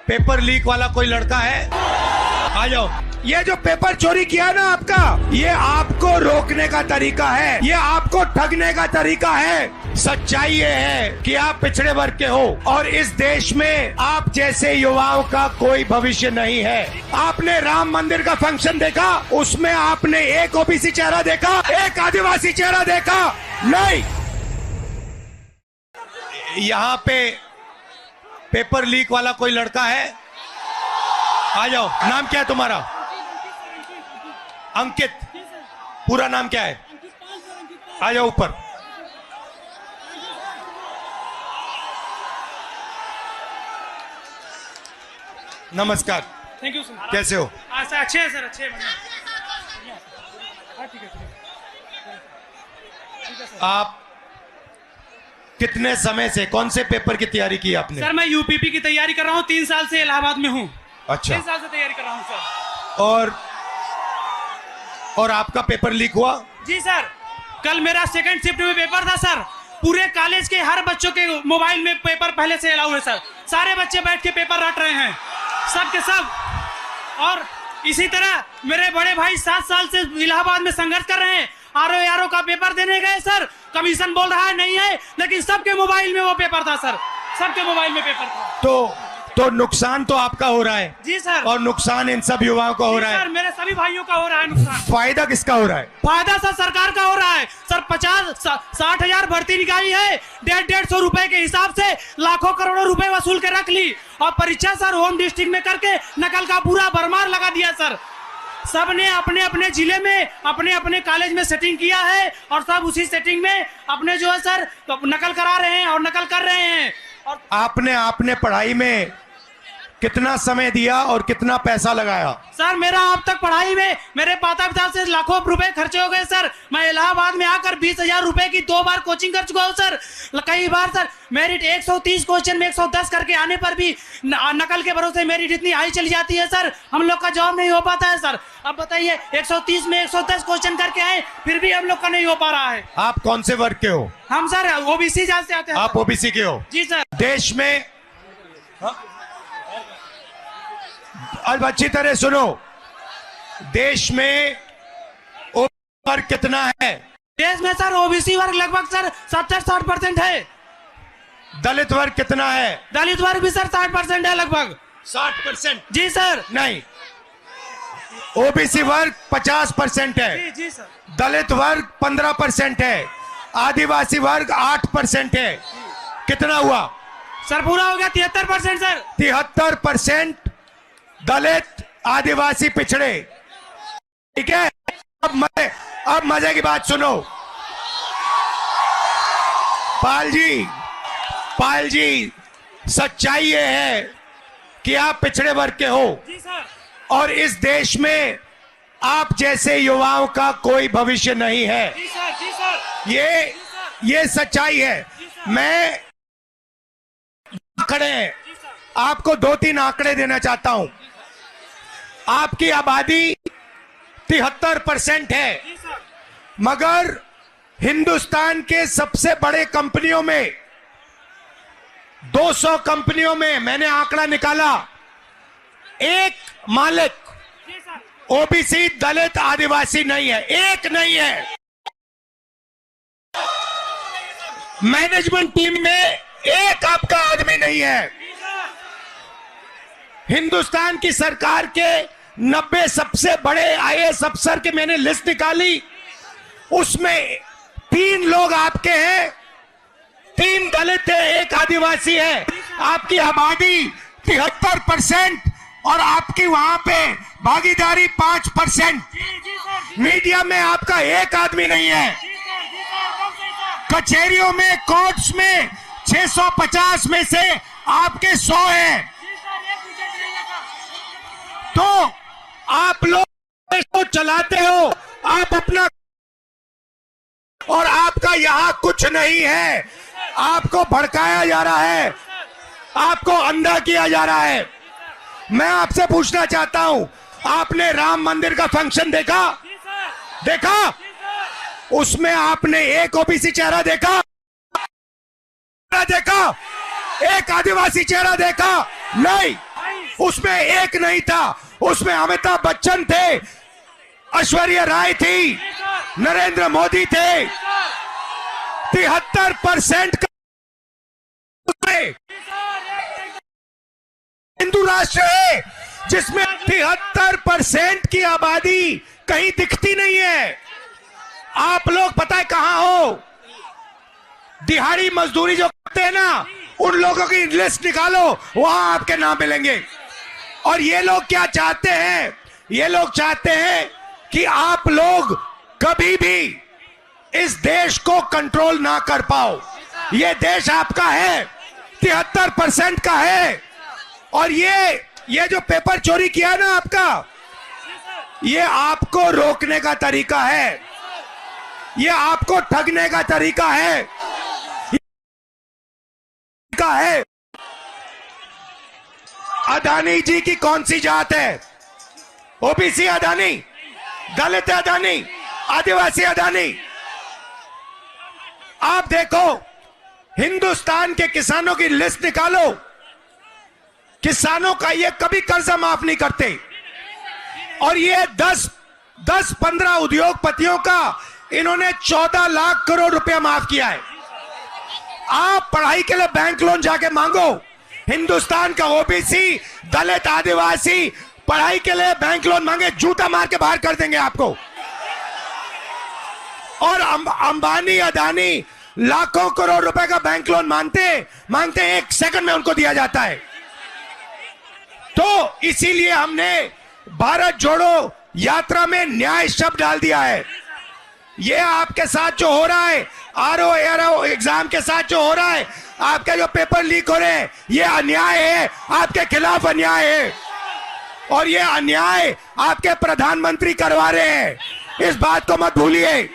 Paper leak वाला कोई लड़का है? आ जाओ। ये जो पेपर चोरी किया ना आपका, ये आपको रोकने का तरीका है, ये आपको ठगने का तरीका है। सच्चाई ये है कि आप पिछड़े वर्ग के हो और इस देश में आप जैसे युवाओं का कोई भविष्य नहीं है। आपने राम मंदिर का फंक्शन देखा, उसमें आपने एक ओबीसी चेहरा देखा, एक आदिवासी चेहरा देखा? नहीं। यहाँ पे पेपर लीक वाला कोई लड़का है? आ जाओ। नाम क्या है तुम्हारा? अंकित। पूरा नाम क्या है? आ जाओ ऊपर। नमस्कार। Thank you sir. कैसे हो? अच्छे हैं सर, अच्छे हैं। आप कितने समय से कौन से पेपर की तैयारी की आपने? सर मैं यूपीपी की तैयारी कर रहा हूँ, 3 साल से इलाहाबाद में हूँ। अच्छा। 3 साल से तैयारी कर रहा हूँ सर। और आपका पेपर लीक हुआ? जी सर, कल मेरा सेकंड शिफ्ट में पेपर था सर। पूरे कॉलेज के हर बच्चों के मोबाइल में पेपर पहले से अलाउ है सर। सारे बच्चे बैठ के पेपर रट रहे हैं, सब के सब। और इसी तरह मेरे बड़े भाई 7 साल से इलाहाबाद में संघर्ष कर रहे हैं। आरओ का पेपर देने गए सर, कमीशन बोल रहा है नहीं है, लेकिन सबके मोबाइल में वो पेपर था सर, सबके मोबाइल में पेपर था। तो नुकसान तो आपका हो रहा है। जी सर। और नुकसान इन सब युवाओं का हो रहा है। सर मेरे सभी भाइयों का हो रहा है नुकसान। फायदा किसका हो रहा है? फायदा सर सरकार का हो रहा है सर। 50-60 हजार भर्ती निकाली है, 150 रुपए के हिसाब से लाखों करोड़ों रुपए वसूल के रख ली। और परीक्षा सर होम डिस्ट्रिक्ट में करके नकल का पूरा भरमार लगा दिया सर। सब ने अपने अपने जिले में अपने अपने कॉलेज में सेटिंग किया है और सब उसी सेटिंग में अपने जो है सर नकल करा रहे हैं और नकल कर रहे हैं। और आपने पढ़ाई में कितना समय दिया और कितना पैसा लगाया? सर मेरा अब तक पढ़ाई में मेरे माता पिता से लाखों रुपए खर्चे हो गए सर। मैं इलाहाबाद में आकर 20,000 रुपए की 2 बार कोचिंग कर चुका हूँ सर। कई बार सर मेरिट 130 क्वेश्चन में 110 करके आने पर भी नकल के भरोसे मेरिट इतनी हाई चली जाती है सर, हम लोग का जॉब नहीं हो पाता है सर। अब बताइए 130 में 110 क्वेश्चन करके आए, फिर भी हम लोग का नहीं हो पा रहा है। आप कौन से वर्ग के हो? हम सर ओबीसी जात से आते हैं। आप ओबीसी के हो? जी सर। देश में अब अच्छी तरह सुनो, देश में ओबीसी वर्ग कितना है? देश में सर ओबीसी वर्ग लगभग सर 70-60% है। दलित वर्ग कितना है? दलित वर्ग भी सर 60% है लगभग। 60%? जी सर। नहीं, ओबीसी वर्ग 50% है। जी जी सर। दलित वर्ग 15% है, आदिवासी वर्ग 8% है। कितना हुआ सर? पूरा हो गया 73% सर। 73% दलित आदिवासी पिछड़े। ठीक है। अब मजे की बात सुनो। पाल जी सच्चाई ये है कि आप पिछड़े वर्ग के हो। जी सर। और इस देश में आप जैसे युवाओं का कोई भविष्य नहीं है। जी सर, जी सर। ये सच्चाई है। मैं आंकड़े आपको 2-3 आंकड़े देना चाहता हूं। आपकी आबादी 73% है, मगर हिंदुस्तान के सबसे बड़े कंपनियों में 200 कंपनियों में मैंने आंकड़ा निकाला, एक मालिक ओबीसी दलित आदिवासी नहीं है, एक नहीं है। मैनेजमेंट टीम में एक आपका आदमी नहीं है। हिंदुस्तान की सरकार के 90 सबसे बड़े आईएएस अफसर की मैंने लिस्ट निकाली, उसमें 3 लोग आपके हैं, 3 दलित है, एक आदिवासी है। आपकी आबादी 73% और आपकी वहां पे भागीदारी 5%। मीडिया में आपका एक आदमी नहीं है। कचहरियों में, कोर्ट्स में 650 में से आपके 100 हैं। तो आप लोग देश को चलाते हो, आप अपना, और आपका यहां कुछ नहीं है। आपको भड़काया जा रहा है, आपको अंधा किया जा रहा है। मैं आपसे पूछना चाहता हूं, आपने राम मंदिर का फंक्शन देखा? उसमें आपने एक ओबीसी चेहरा देखा? एक आदिवासी चेहरा देखा? नहीं। उसमें एक नहीं था, उसमें अमिताभ बच्चन थे, ऐश्वर्या राय थी, नरेंद्र मोदी थे। 73% का हिंदू राष्ट्र है जिसमें 73% की आबादी कहीं दिखती नहीं है। आप लोग पता है कहां हो? दिहाड़ी मजदूरी जो करते हैं ना, उन लोगों की लिस्ट निकालो, वहां आपके नाम मिलेंगे। और ये लोग क्या चाहते हैं? ये लोग चाहते हैं कि आप लोग कभी भी इस देश को कंट्रोल ना कर पाओ। ये देश आपका है, 73% का है। और ये जो पेपर चोरी किया ना आपका, ये आपको रोकने का तरीका है, ये आपको ठगने का तरीका है। अदानी जी की कौन सी जात है? ओबीसी अदानी, दलित अदानी, आदिवासी अदानी। आप देखो, हिंदुस्तान के किसानों की लिस्ट निकालो, किसानों का ये कभी कर्जा माफ नहीं करते। और ये 10-15 उद्योगपतियों का इन्होंने 14 लाख करोड़ रुपया माफ किया है। आप पढ़ाई के लिए बैंक लोन जाके मांगो, हिंदुस्तान का ओबीसी, दलित, आदिवासी पढ़ाई के लिए बैंक लोन मांगे, जूता मार के बाहर कर देंगे आपको। और अंबानी, अदानी लाखों करोड़ रुपए का बैंक लोन मांगते 1 सेकंड में उनको दिया जाता है। तो इसीलिए हमने भारत जोड़ो यात्रा में न्याय शब्द डाल दिया है। ये आपके साथ जो हो रहा है, आरओ एग्जाम के साथ जो हो रहा है, आपके जो पेपर लीक हो रहे हैं, ये अन्याय है, आपके खिलाफ अन्याय है। और ये अन्याय आपके प्रधानमंत्री करवा रहे हैं, इस बात को मत भूलिए।